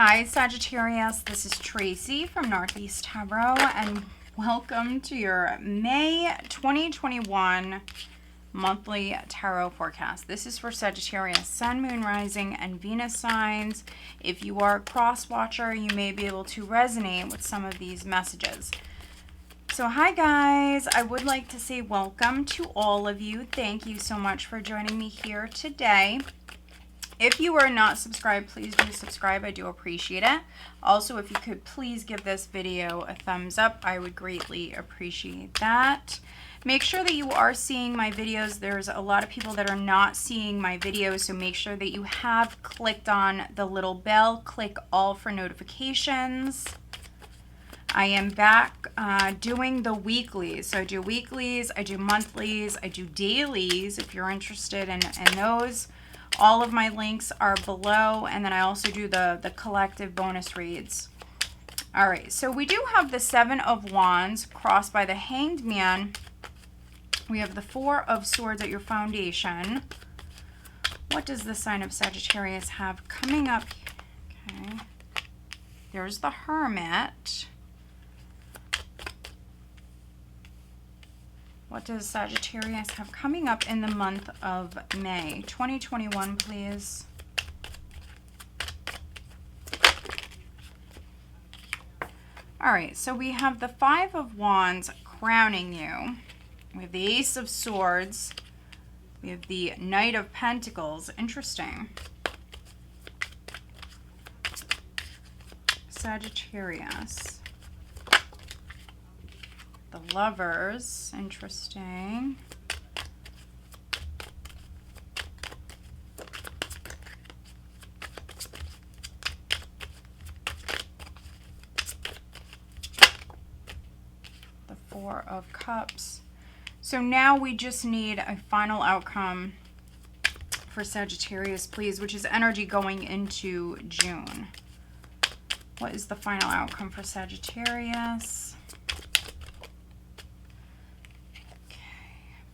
Hi Sagittarius, this is Tracy from Northeast Tarot and welcome to your May 2021 monthly tarot forecast. This is for Sagittarius, Sun, Moon, Rising, and Venus signs. If you are a cross watcher, you may be able to resonate with some of these messages. So hi guys, I would like to say welcome to all of you. Thank you so much for joining me here today. If you are not subscribed, please do subscribe. I do appreciate it. Also, if you could please give this video a thumbs up, I would greatly appreciate that. Make sure that you are seeing my videos. There's a lot of people that are not seeing my videos, so make sure that you have clicked on the little bell. Click all for notifications. I am back doing the weeklies. So I do weeklies, I do monthlies, I do dailies if you're interested in those. All of my links are below, and then I also do the collective bonus reads. All right, so we do have the Seven of Wands crossed by the Hanged Man. We have the Four of Swords at your foundation. What does the sign of Sagittarius have coming up? Okay, there's the Hermit. What does Sagittarius have coming up in the month of May 2021, please? All right, so we have the Five of Wands crowning you. We have the Ace of Swords. We have the Knight of Pentacles. Interesting. Sagittarius. The Lovers, interesting. The Four of Cups. So now we just need a final outcome for Sagittarius, please, which is energy going into June. What is the final outcome for Sagittarius?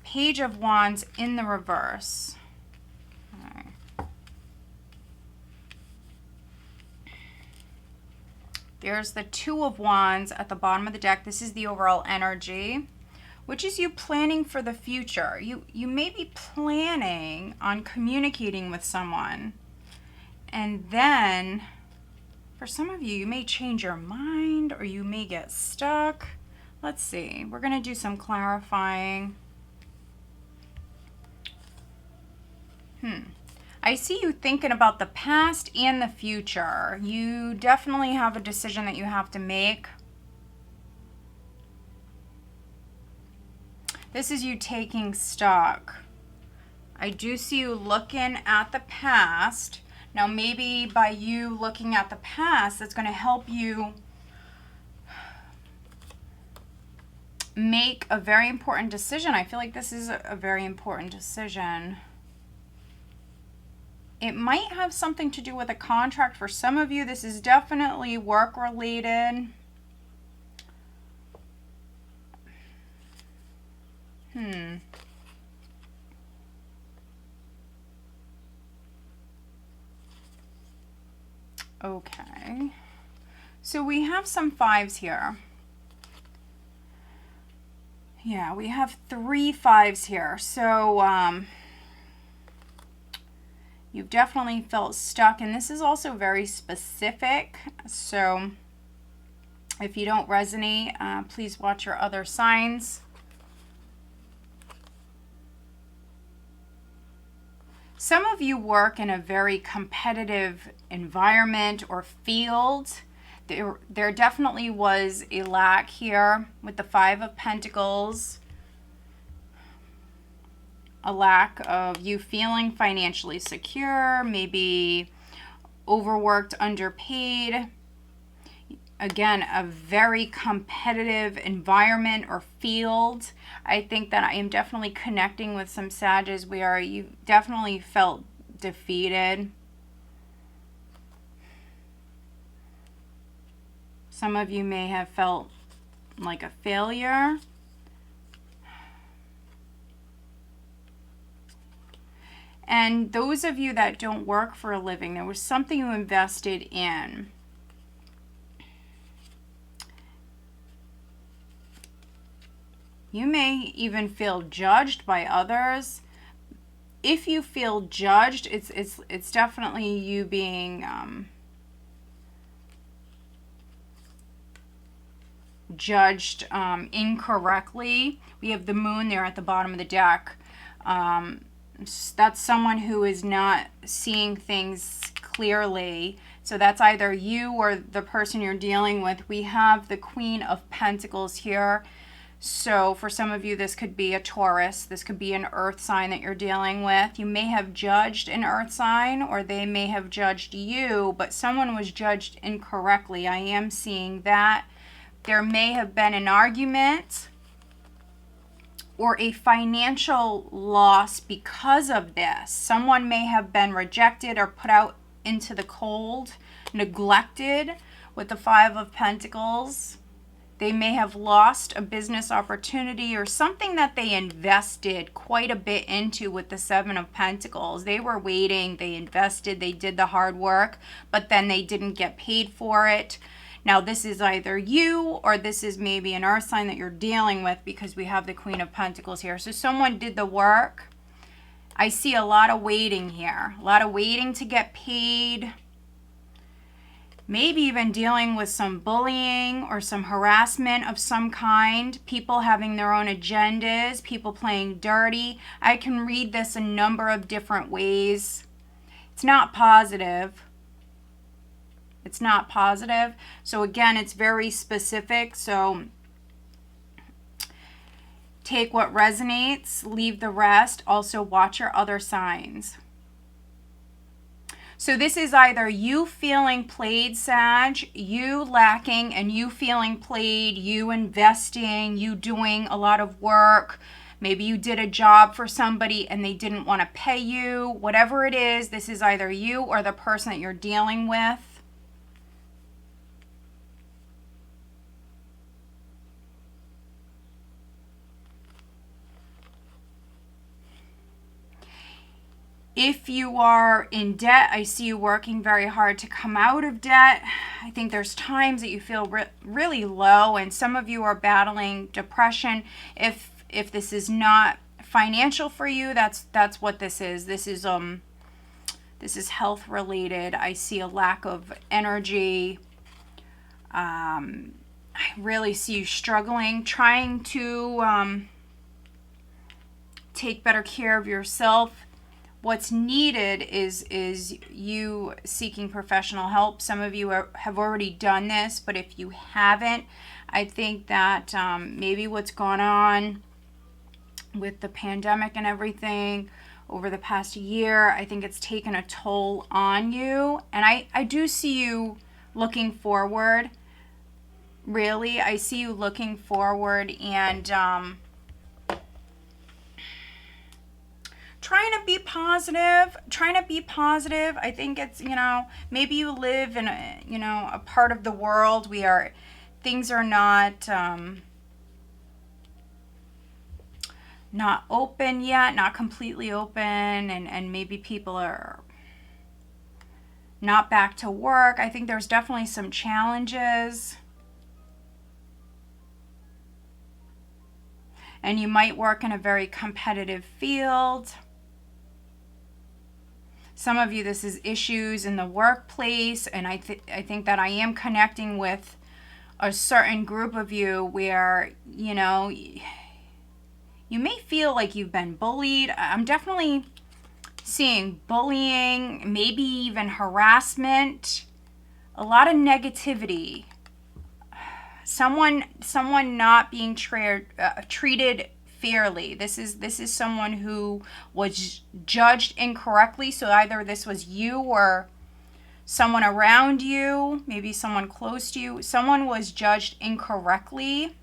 Page of Wands in the reverse. All right. There's the Two of Wands at the bottom of the deck. This is the overall energy, which is you planning for the future. You may be planning on communicating with someone, and then for some of you, you may change your mind or you may get stuck. Let's see. We're going to do some clarifying. I see you thinking about the past and the future. You definitely have a decision that you have to make. This is you taking stock. I do see you looking at the past. Now, maybe by you looking at the past, that's going to help you make a very important decision. I feel like this is a very important decision. It might have something to do with a contract. For some of you, this is definitely work related. Okay. So we have some fives here. Yeah, we have 3 5s here. So, you've definitely felt stuck, and this is also very specific. So if you don't resonate, please watch your other signs. Some of you work in a very competitive environment or field. There definitely was a lack here with the Five of Pentacles. A lack of you feeling financially secure, maybe overworked, underpaid. Again, a very competitive environment or field. I think that I am definitely connecting with some Sages where you definitely felt defeated. Some of you may have felt like a failure. And those of you that don't work for a living, there was something you invested in. You may even feel judged by others. If you feel judged, it's definitely you being judged incorrectly. We have the moon there at the bottom of the deck. That's someone who is not seeing things clearly. So that's either you or the person you're dealing with. We have the Queen of Pentacles here. So for some of you, this could be a Taurus. This could be an earth sign that you're dealing with. You may have judged an earth sign, or they may have judged you, but someone was judged incorrectly. I am seeing that. There may have been an argument or a financial loss because of this. Someone may have been rejected or put out into the cold, neglected with the Five of Pentacles. They may have lost a business opportunity or something that they invested quite a bit into with the Seven of Pentacles. They were waiting, they invested, they did the hard work, but then they didn't get paid for it. Now, this is either you or this is maybe an earth sign that you're dealing with, because we have the Queen of Pentacles here. So someone did the work. I see a lot of waiting here, a lot of waiting to get paid. Maybe even dealing with some bullying or some harassment of some kind. People having their own agendas, people playing dirty. I can read this a number of different ways. It's not positive. It's not positive. So again, it's very specific. So take what resonates, leave the rest. Also watch your other signs. So this is either you feeling played, Sag, you lacking, and you feeling played, you investing, you doing a lot of work. Maybe you did a job for somebody and they didn't want to pay you. Whatever it is, this is either you or the person that you're dealing with. If you are in debt, I see you working very hard to come out of debt. I think there's times that you feel really low, and some of you are battling depression. If this is not financial for you, that's what this is. This is health related. I see a lack of energy. I really see you struggling, trying to take better care of yourself. What's needed is you seeking professional help. Some of you have already done this, but if you haven't, I think that maybe what's gone on with the pandemic and everything over the past year, I think it's taken a toll on you. And I do see you looking forward. Really, I see you looking forward and trying to be positive. I think it's, maybe you live in a part of the world where things are not open yet, not completely open, and maybe people are not back to work. I think there's definitely some challenges. And you might work in a very competitive field. Some of you, this is issues in the workplace, and I think that I am connecting with a certain group of you where, you may feel like you've been bullied. I'm definitely seeing bullying, maybe even harassment, a lot of negativity. Someone not being treated fairly. This is someone who was judged incorrectly. So either this was you or someone around you, maybe someone close to you. Someone was judged incorrectly.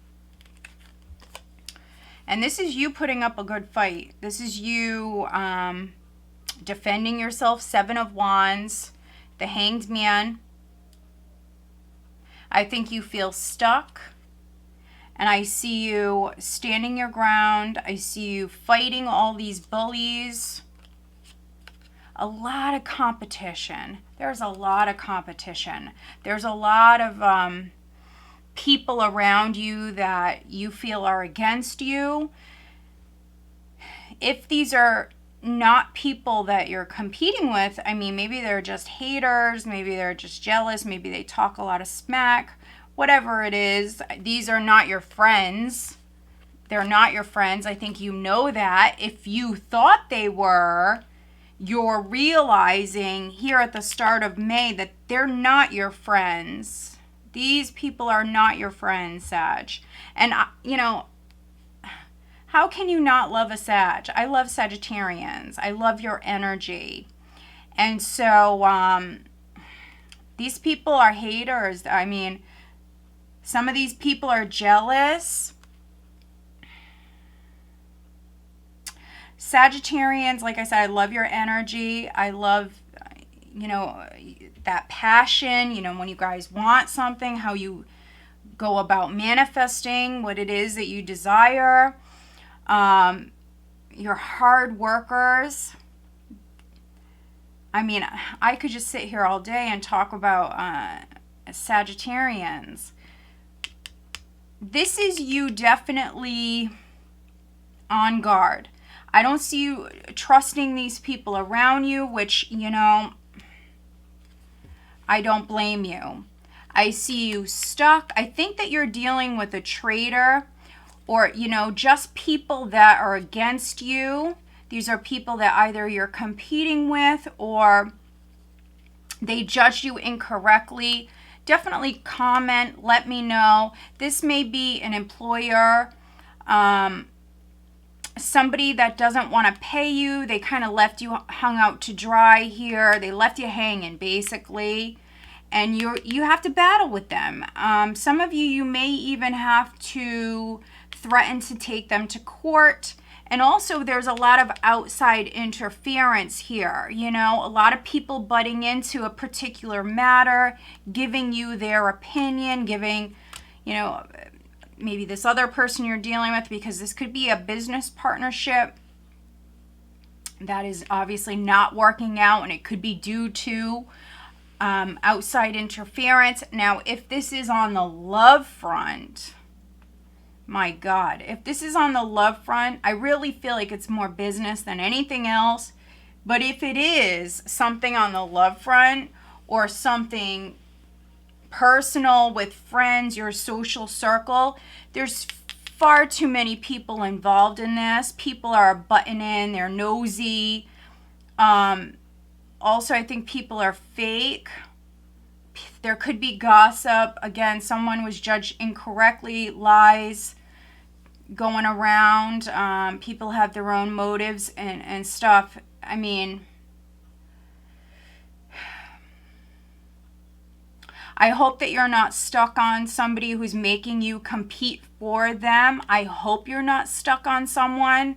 And this is you putting up a good fight. This is you defending yourself. Seven of Wands, the Hanged Man. I think you feel stuck. And I see you standing your ground. I see you fighting all these bullies. A lot of competition. There's a lot of competition. There's a lot of people around you that you feel are against you. If these are not people that you're competing with, I mean, maybe they're just haters, maybe they're just jealous, maybe they talk a lot of smack, whatever it is, these are not your friends. They're not your friends. I think you know that. If you thought they were, you're realizing here at the start of May that they're not your friends. These people are not your friends, Sag. And, you know, how can you not love a Sag? I love Sagittarians. I love your energy. And so these people are haters. I mean, some of these people are jealous. Sagittarians, like I said, I love your energy. I love, you know, that passion, you know, when you guys want something, how you go about manifesting what it is that you desire. You're hard workers. I mean, I could just sit here all day and talk about Sagittarians. This is you definitely on guard. I don't see you trusting these people around you, which, you know, I don't blame you. I see you stuck. I think that you're dealing with a traitor, or, you know, just people that are against you. These are people that either you're competing with or they judged you incorrectly. Definitely comment, let me know. This may be an employer, somebody that doesn't want to pay you. They kind of left you hung out to dry here. They left you hanging, basically. And you have to battle with them. Some of you may even have to threaten to take them to court. And also there's a lot of outside interference here. You know, a lot of people butting into a particular matter, giving you their opinion, giving, you know, maybe this other person you're dealing with, because this could be a business partnership that is obviously not working out, and it could be due to outside interference. Now, if this is on the love front, my God, if this is on the love front, I really feel like it's more business than anything else. But if it is something on the love front or something personal with friends, your social circle, there's far too many people involved in this. People are butting in, they're nosy. Also, I think people are fake. There could be gossip. Again, someone was judged incorrectly, lies going around. People have their own motives and stuff. I mean, I hope that you're not stuck on somebody who's making you compete for them. I hope you're not stuck on someone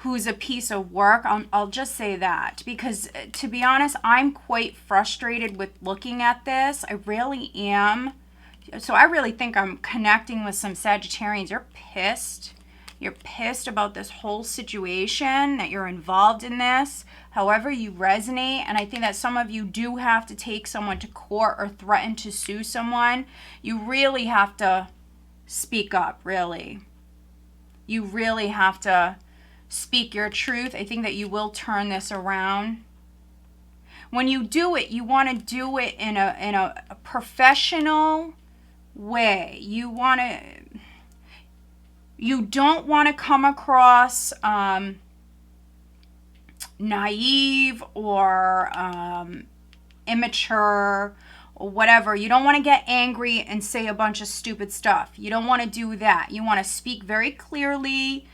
who's a piece of work. I'll just say that, because to be honest, I'm quite frustrated with looking at this. I really am. So I really think I'm connecting with some Sagittarians. You're pissed. You're pissed about this whole situation, that you're involved in this, however you resonate. And I think that some of you do have to take someone to court or threaten to sue someone. You really have to speak up, really. You really have to speak your truth. I think that you will turn this around. When you do it, you want to do it in a professional way. You don't want to come across naive or immature or whatever. You don't want to get angry and say a bunch of stupid stuff. You don't want to do that. You want to speak very clearly.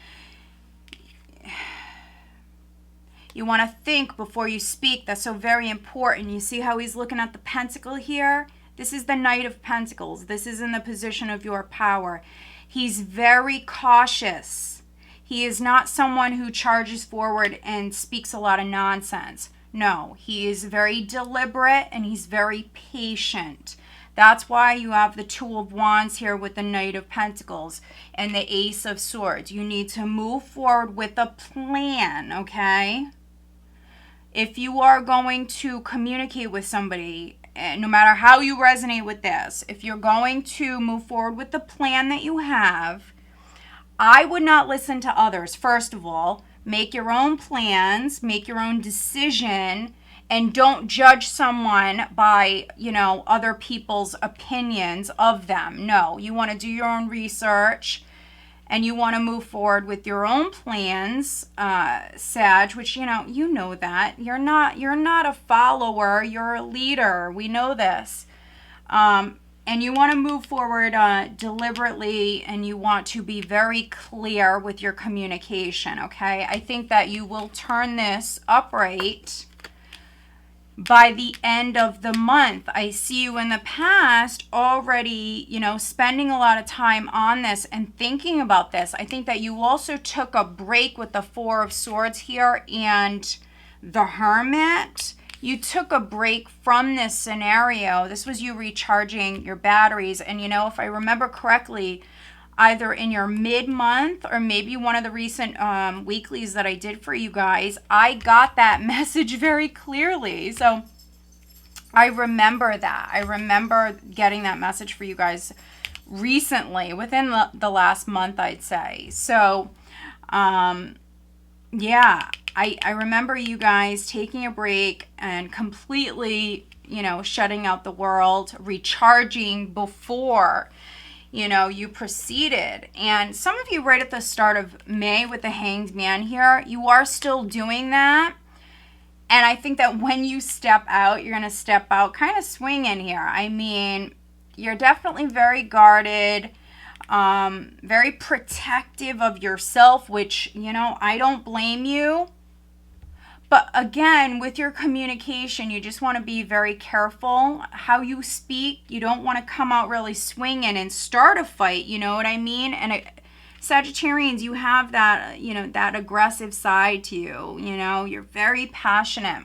You want to think before you speak. That's so very important. You see how he's looking at the pentacle here? This is the Knight of Pentacles. This is in the position of your power. He's very cautious. He is not someone who charges forward and speaks a lot of nonsense. No, he is very deliberate and he's very patient. That's why you have the Two of Wands here with the Knight of Pentacles and the Ace of Swords. You need to move forward with a plan, okay? If you are going to communicate with somebody, no matter how you resonate with this, if you're going to move forward with the plan that you have, I would not listen to others. First of all, make your own plans, make your own decision, and don't judge someone by, other people's opinions of them. No, you want to do your own research and you want to move forward with your own plans, Sag, which, you know that. You're not a follower, you're a leader. We know this. And you want to move forward deliberately, and you want to be very clear with your communication, okay? I think that you will turn this upright by the end of the month. I see you in the past already, spending a lot of time on this and thinking about this. I think that you also took a break with the Four of Swords here and the Hermit. You took a break from this scenario. This was you recharging your batteries. And, if I remember correctly, either in your mid-month or maybe one of the recent weeklies that I did for you guys, I got that message very clearly. So I remember that. I remember getting that message for you guys recently, within the last month, I'd say. So, yeah. I remember you guys taking a break and completely, shutting out the world, recharging before, you proceeded. And some of you right at the start of May with the Hanged Man here, you are still doing that. And I think that when you step out, you're going to step out kind of swinging here. I mean, you're definitely very guarded, very protective of yourself, which, I don't blame you. But again, with your communication, you just want to be very careful how you speak. You don't want to come out really swinging and start a fight, you know what I mean? And Sagittarians, you have that, that aggressive side to you, you're very passionate,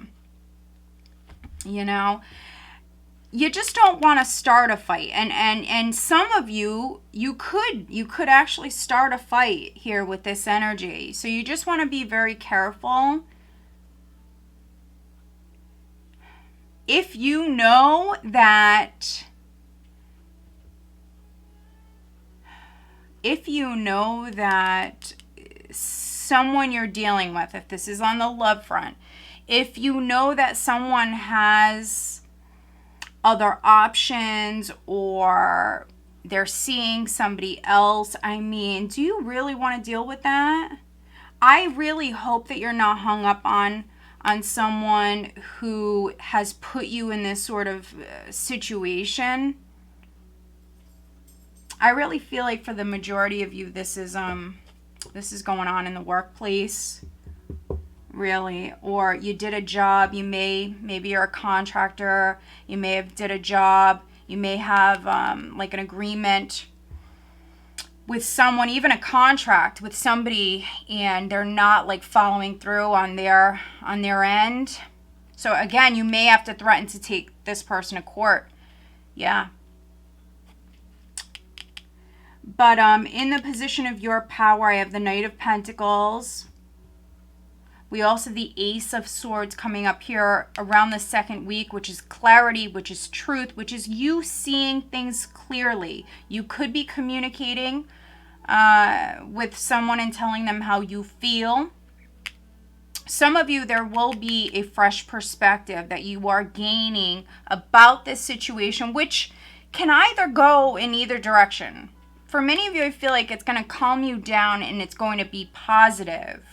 You just don't want to start a fight. And some of you, you could actually start a fight here with this energy. So you just want to be very careful. If you know that someone you're dealing with, if this is on the love front, if you know that someone has other options or they're seeing somebody else, I mean, do you really want to deal with that? I really hope that you're not hung up on someone who has put you in this sort of situation. I really feel like for the majority of you, this is going on in the workplace, really. Or you did a job, maybe you're a contractor, you may have did a job, you may have like an agreement with someone, even a contract with somebody, and they're not like following through on their end. So again, you may have to threaten to take this person to court. Yeah. But in the position of your power, I have the Knight of Pentacles. We also have the Ace of Swords coming up here around the second week, which is clarity, which is truth, which is you seeing things clearly. You could be communicating with someone and telling them how you feel. Some of you, there will be a fresh perspective that you are gaining about this situation, which can either go in either direction. For many of you, I feel like it's going to calm you down and it's going to be positive.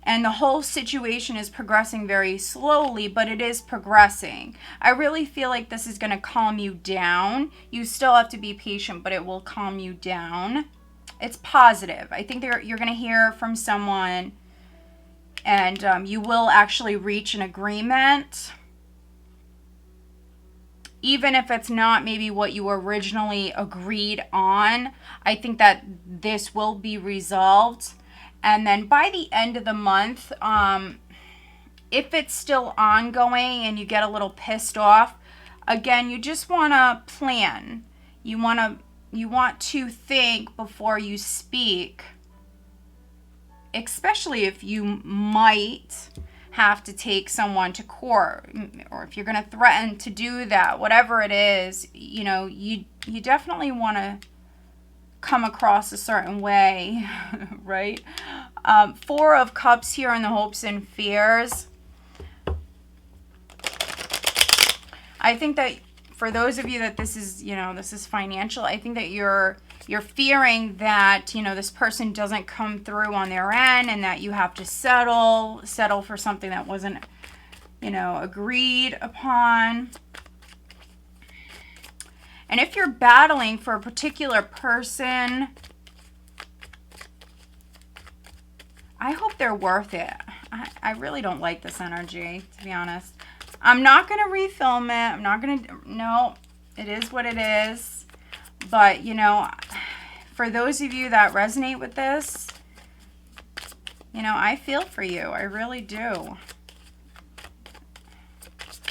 And the whole situation is progressing very slowly, but it is progressing. I really feel like this is going to calm you down. You still have to be patient, but it will calm you down. It's positive. I think you're going to hear from someone, and you will actually reach an agreement. Even if it's not maybe what you originally agreed on, I think that this will be resolved. And then by the end of the month, if it's still ongoing and you get a little pissed off, again, you just want to plan. You want to think before you speak, especially if you might have to take someone to court, or if you're going to threaten to do that, whatever it is, you know, you definitely want to come across a certain way, right? Four of Cups here in the hopes and fears. I think that for those of you that this is, you know, this is financial, I think that you're fearing that, you know, this person doesn't come through on their end and that you have to settle for something that wasn't, you know, agreed upon. And if you're battling for a particular person, I hope they're worth it. I really don't like this energy, to be honest. I'm not going to refilm it. I'm not going to, no, it is what it is. But, you know, for those of you that resonate with this, you know, I feel for you. I really do.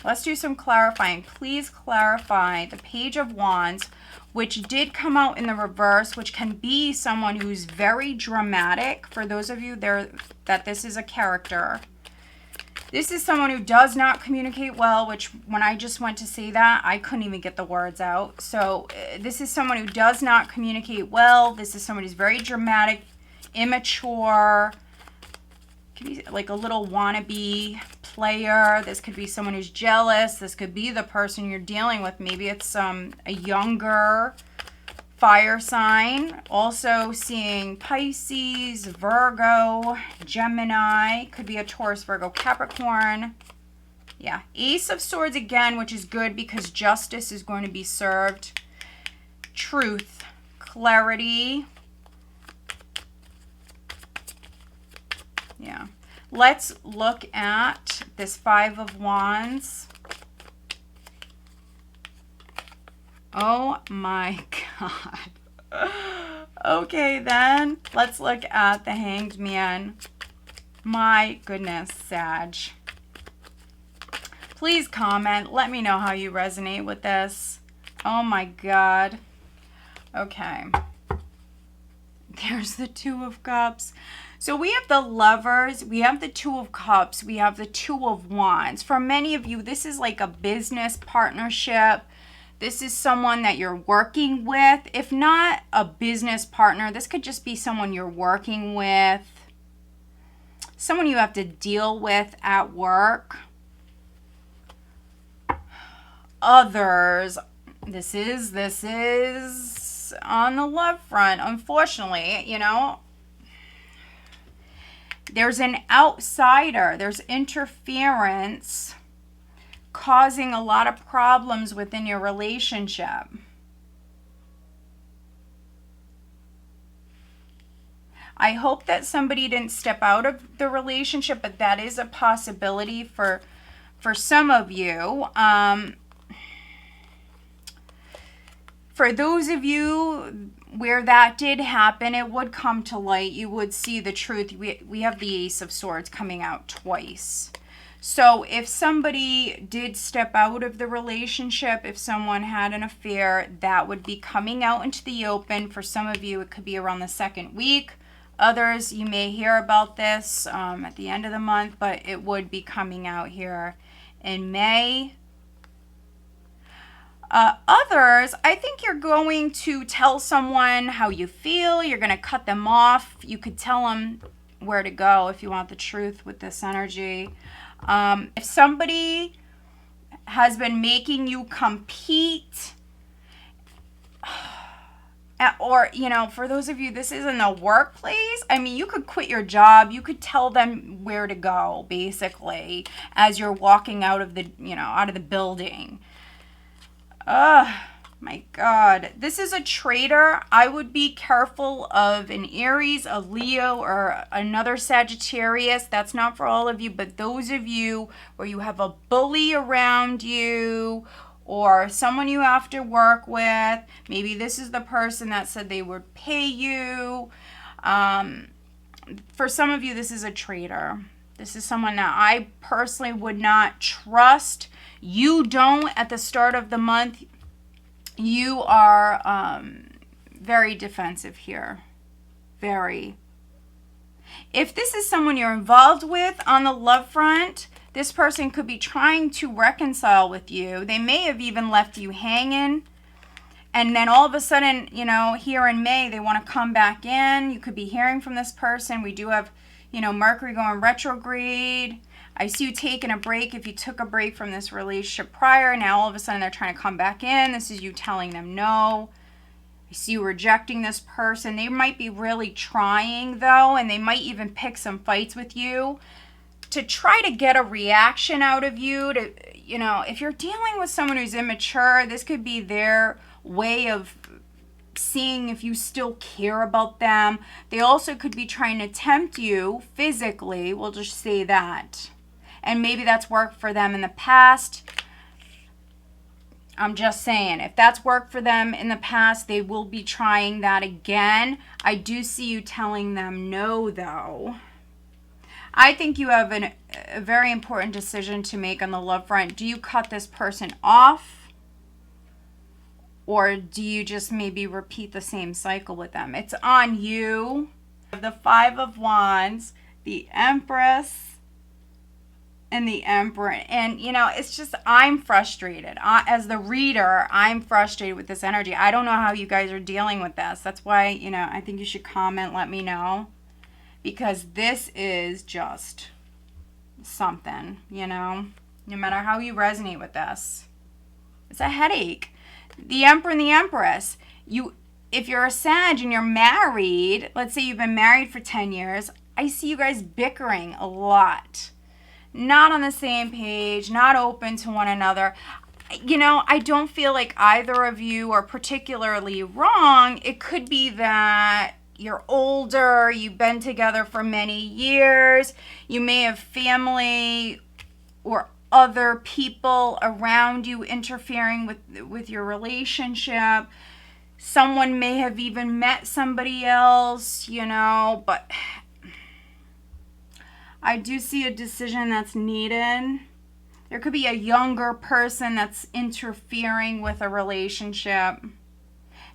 Let's do some clarifying. Please clarify the Page of Wands, which did come out in the reverse, which can be someone who's very dramatic. For those of you there that this is a character. This is someone who does not communicate well, which when I just went to say that, I couldn't even get the words out. So this is someone who does not communicate well. This is someone who's very dramatic, immature, could be like a little wannabe player. This could be someone who's jealous. This could be the person you're dealing with. Maybe it's a younger fire sign. Also seeing Pisces, Virgo, Gemini. Could be a Taurus, Virgo, Capricorn. Yeah, Ace of Swords again, which is good because justice is going to be served. Truth, clarity. Yeah. Let's look at this Five of Wands. Oh my God. Okay, then let's look at the Hanged Man. My goodness, Sag. Please comment. Let me know how you resonate with this. Oh my God. Okay. There's the Two of Cups. So we have the Lovers, we have the Two of Cups, we have the Two of Wands. For many of you, this is like a business partnership. This is someone that you're working with. If not a business partner, this could just be someone you're working with. Someone you have to deal with at work. Others, this is on the love front, unfortunately, you know. There's an outsider, there's interference causing a lot of problems within your relationship. I hope that somebody didn't step out of the relationship, but that is a possibility for some of you. For those of you where that did happen, it would come to light. You would see the truth. We have the Ace of Swords coming out twice. So if somebody did step out of the relationship, if someone had an affair, that would be coming out into the open. For some of you, it could be around the second week. Others, you may hear about this at the end of the month, but it would be coming out here in May. Others, I think you're going to tell someone how you feel. You're going to cut them off. You could tell them where to go if you want the truth with this energy. If somebody has been making you compete, or, you know, for those of you, this is in the workplace. I mean, you could quit your job. You could tell them where to go, basically, as you're walking out of the, you know, out of the building. My God. This is a traitor. I would be careful of an Aries, a Leo, or another Sagittarius. That's not for all of you, but those of you where you have a bully around you or someone you have to work with. Maybe this is the person that said they would pay you. For some of you, this is a traitor. This is someone that I personally would not trust. You don't at the start of the month. You are very defensive here. Very. If this is someone you're involved with on the love front, this person could be trying to reconcile with you. They may have even left you hanging. And then all of a sudden, you know, here in May, they want to come back in. You could be hearing from this person. We do have, you know, Mercury going retrograde. I see you taking a break. If you took a break from this relationship prior, now all of a sudden they're trying to come back in. This is you telling them no. I see you rejecting this person. They might be really trying, though, and they might even pick some fights with you to try to get a reaction out of you. To, you know, if you're dealing with someone who's immature, this could be their way of seeing if you still care about them. They also could be trying to tempt you physically. We'll just say that. And maybe that's worked for them in the past. I'm just saying, if that's worked for them in the past, they will be trying that again. I do see you telling them no, though. I think you have a very important decision to make on the love front. Do you cut this person off? Or do you just maybe repeat the same cycle with them? It's on you. The Five of Wands, the Empress, and the Emperor. And, you know, it's just, I'm frustrated. As the reader, I'm frustrated with this energy. I don't know how you guys are dealing with this. That's why, you know, I think you should comment, let me know. Because this is just something, you know. No matter how you resonate with this. It's a headache. The Emperor and the Empress. If you're a Sag and you're married, let's say you've been married for 10 years, I see you guys bickering a lot. Not on the same page, not open to one another. You know, I don't feel like either of you are particularly wrong. It could be that you're older, you've been together for many years, you may have family or other people around you interfering with your relationship. Someone may have even met somebody else, you know, but I do see a decision that's needed. There could be a younger person that's interfering with a relationship.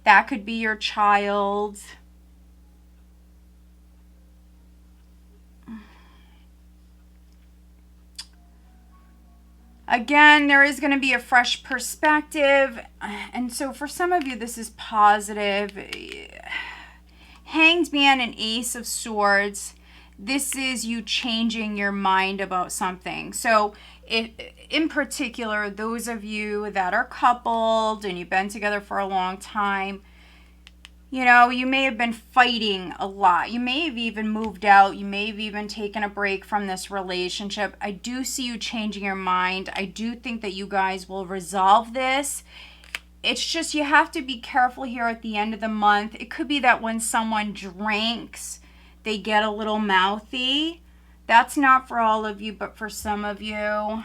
That could be your child. Again, there is going to be a fresh perspective. And so for some of you, this is positive. Hanged Man and Ace of Swords. This is you changing your mind about something. So in particular, those of you that are coupled and you've been together for a long time, you know, you may have been fighting a lot. You may have even moved out. You may have even taken a break from this relationship. I do see you changing your mind. I do think that you guys will resolve this. It's just you have to be careful here at the end of the month. It could be that when someone drinks, they get a little mouthy. That's not for all of you, but for some of you.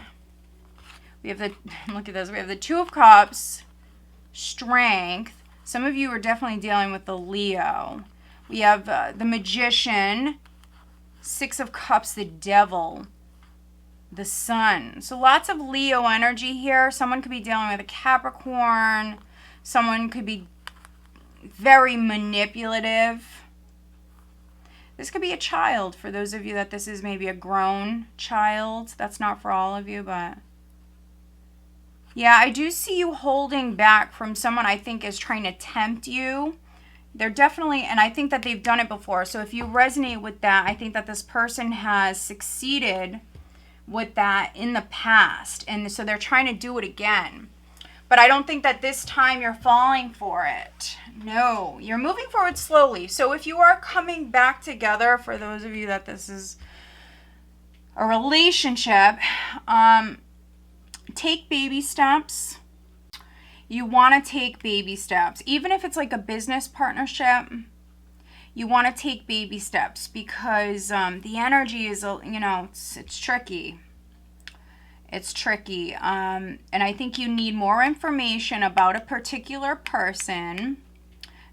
We have the, look at this, we have the Two of Cups, Strength. Some of you are definitely dealing with the Leo. We have the Magician, Six of Cups, the Devil, the Sun. So lots of Leo energy here. Someone could be dealing with a Capricorn. Someone could be very manipulative. This could be a child for those of you that this is maybe a grown child. That's not for all of you, but yeah, I do see you holding back from someone I think is trying to tempt you. They're definitely, and I think that they've done it before. So if you resonate with that, I think that this person has succeeded with that in the past. And so they're trying to do it again. But I don't think that this time you're falling for it. No, you're moving forward slowly. So if you are coming back together, for those of you that this is a relationship, take baby steps. You want to take baby steps. Even if it's like a business partnership, you want to take baby steps because the energy is, you know, it's tricky. It's tricky. And I think you need more information about a particular person.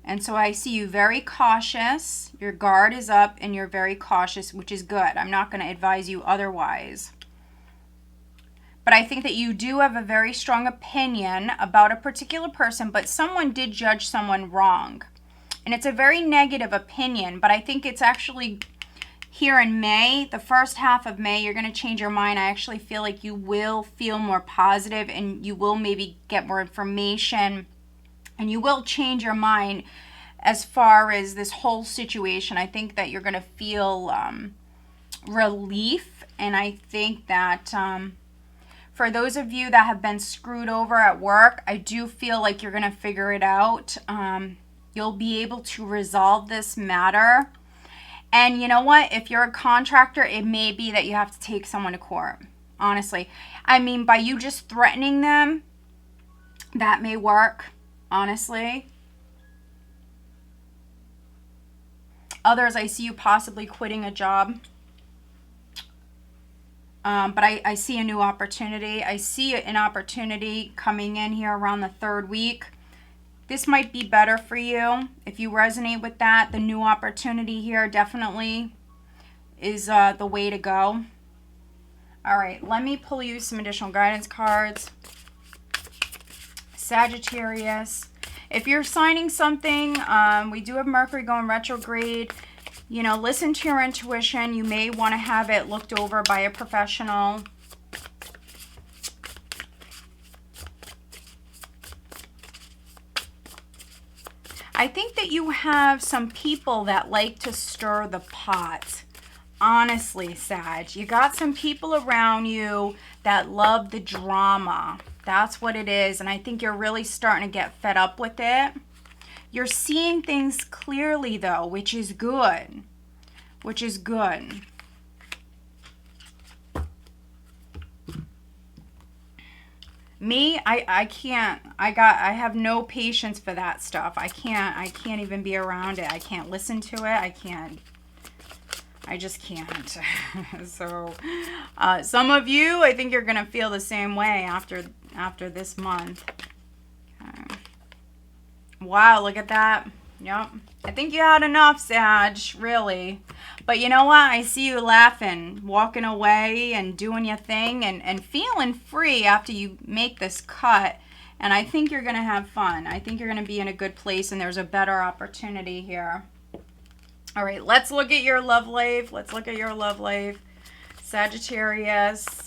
And so I see you very cautious. Your guard is up and you're very cautious, which is good. I'm not going to advise you otherwise. But I think that you do have a very strong opinion about a particular person, but someone did judge someone wrong. And it's a very negative opinion, but I think it's actually here in May, the first half of May, you're going to change your mind. I actually feel like you will feel more positive and you will maybe get more information and you will change your mind as far as this whole situation. I think that you're going to feel relief, and I think that for those of you that have been screwed over at work, I do feel like you're going to figure it out. You'll be able to resolve this matter. And you know what? If you're a contractor, it may be that you have to take someone to court. Honestly. I mean, by you just threatening them, that may work. Honestly. Others, I see you possibly quitting a job. But I see a new opportunity. I see an opportunity coming in here around the 3rd week. This might be better for you. If you resonate with that, the new opportunity here definitely is the way to go. All right, let me pull you some additional guidance cards. Sagittarius. If you're signing something, we do have Mercury going retrograde. You know, listen to your intuition. You may want to have it looked over by a professional. I think that you have some people that like to stir the pot. Honestly, Sag, you got some people around you that love the drama. That's what it is. And I think you're really starting to get fed up with it. You're seeing things clearly, though, which is good. Which is good. Me, I can't. I have no patience for that stuff. I can't even be around it. I can't listen to it. I just can't. So, some of you, I think you're going to feel the same way after this month. Okay. Wow, look at that. Yep. I think you had enough, Sag, really. But you know what? I see you laughing, walking away and doing your thing and feeling free after you make this cut. And I think you're going to have fun. I think you're going to be in a good place and there's a better opportunity here. All right, let's look at your love life. Let's look at your love life. Sagittarius.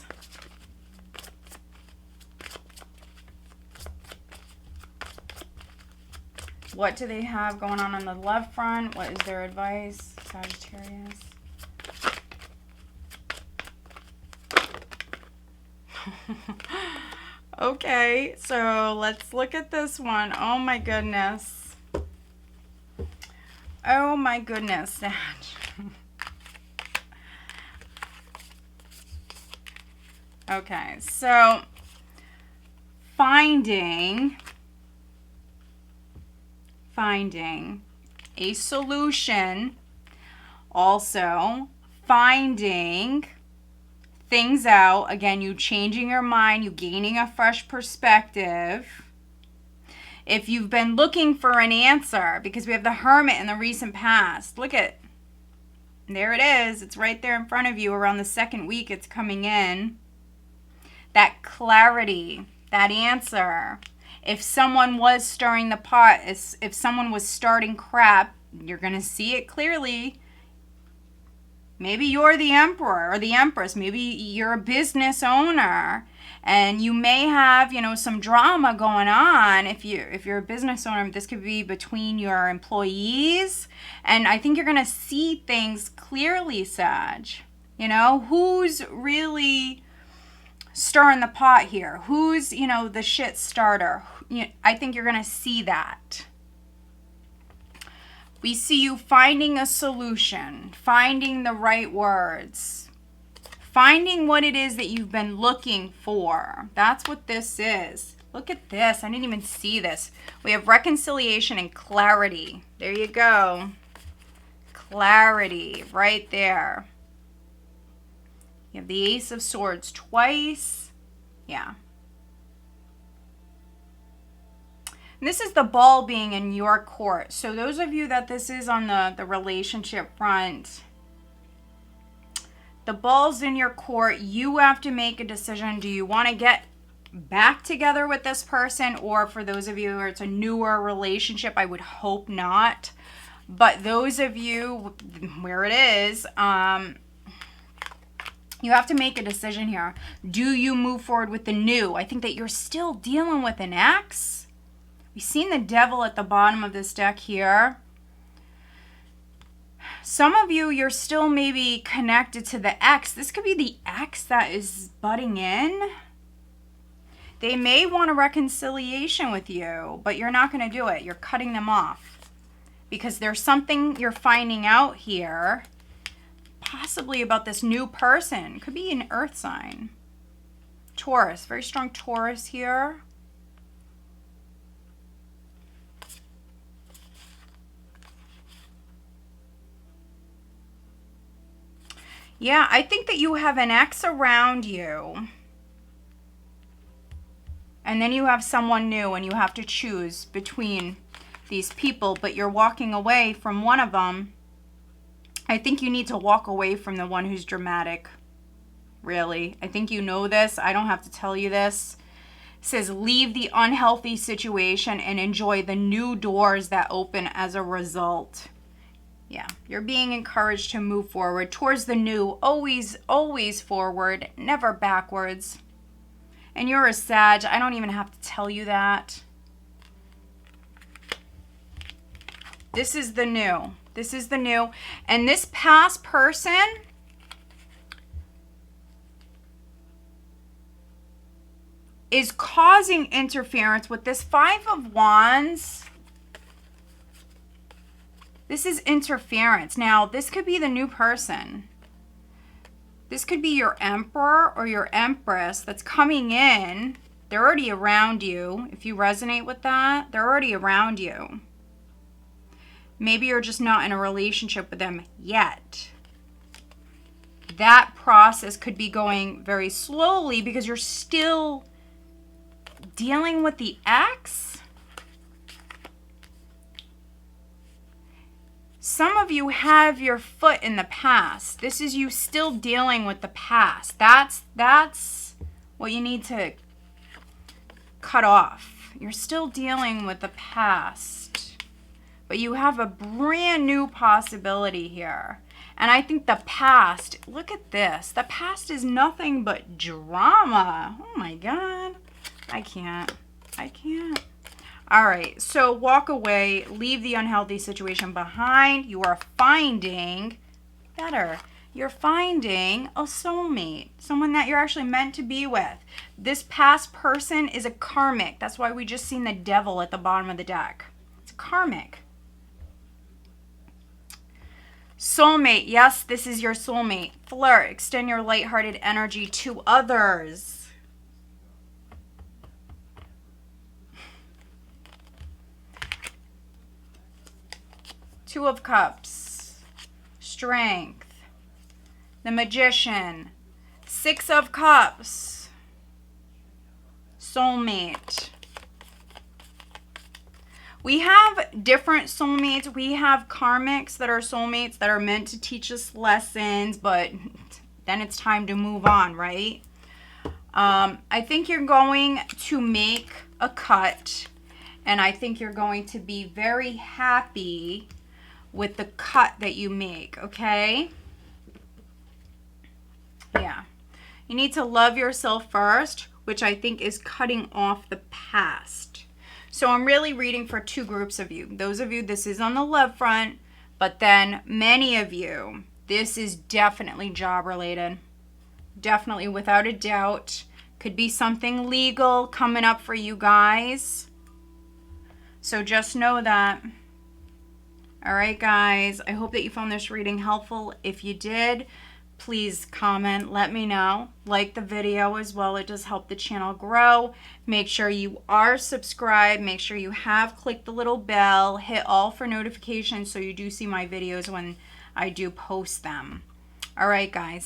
What do they have going on the love front? What is their advice, Sagittarius? Okay, so let's look at this one. Oh my goodness. Oh my goodness, Sag. Okay, so finding a solution, also finding things out, again, you changing your mind, you gaining a fresh perspective. If you've been looking for an answer, because we have the Hermit in the recent past, look at, there it is, it's right there in front of you. Around the 2nd week it's coming in. That clarity, that answer. If someone was stirring the pot, if someone was starting crap, you're going to see it clearly. Maybe you're the Emperor or the Empress. Maybe you're a business owner and you may have, you know, some drama going on. If you're a business owner, this could be between your employees. And I think you're going to see things clearly, Sag. You know, who's really stirring the pot here? Who's, you know, the shit starter? I think you're going to see that. We see you finding a solution, finding the right words, finding what it is that you've been looking for. That's what this is. Look at this. I didn't even see this. We have reconciliation and clarity. There you go. Clarity right there. You have the Ace of Swords twice. Yeah. And this is the ball being in your court. So those of you that this is on the relationship front, the ball's in your court. You have to make a decision. Do you want to get back together with this person? Or for those of you where it's a newer relationship, I would hope not. But those of you where it is, you have to make a decision here. Do you move forward with the new? I think that you're still dealing with an ex. We've seen the devil at the bottom of this deck here. Some of you, you're still maybe connected to the ex. This could be the ex that is butting in. They may want a reconciliation with you, but you're not going to do it. You're cutting them off because there's something you're finding out here, possibly about this new person. Could be an earth sign. Taurus, very strong Taurus here. Yeah, I think that you have an ex around you. And then you have someone new and you have to choose between these people, but you're walking away from one of them. I think you need to walk away from the one who's dramatic. Really. I think you know this. I don't have to tell you this. It says leave the unhealthy situation and enjoy the new doors that open as a result. Yeah, you're being encouraged to move forward towards the new. Always, always forward, never backwards. And you're a Sag. I don't even have to tell you that. This is the new. This is the new. And this past person is causing interference with this Five of Wands. This is interference. Now, this could be the new person. This could be your emperor or your empress that's coming in. They're already around you. If you resonate with that, they're already around you. Maybe you're just not in a relationship with them yet. That process could be going very slowly because you're still dealing with the ex. Some of you have your foot in the past. This is you still dealing with the past. That's what you need to cut off. You're still dealing with the past. But you have a brand new possibility here. And I think the past, look at this. The past is nothing but drama. Oh my God. I can't. All right, so walk away, leave the unhealthy situation behind. You are finding better. You're finding a soulmate, someone that you're actually meant to be with. This past person is a karmic. That's why we just seen the devil at the bottom of the deck. It's karmic. Soulmate, yes, this is your soulmate. Flirt, extend your lighthearted energy to others. Two of Cups, Strength, the Magician, Six of Cups, Soulmate. We have different soulmates. We have karmics that are soulmates that are meant to teach us lessons, but then it's time to move on, right? I think you're going to make a cut, and I think you're going to be very happy with the cut that you make, okay? Yeah. You need to love yourself first, which I think is cutting off the past. So I'm really reading for two groups of you. Those of you, this is on the love front, but then many of you, this is definitely job related. Definitely, without a doubt. Could be something legal coming up for you guys. So just know that. All right, guys, I hope that you found this reading helpful. If you did, please comment, let me know. Like the video as well. It does help the channel grow. Make sure you are subscribed. Make sure you have clicked the little bell. Hit all for notifications so you do see my videos when I do post them. All right, guys.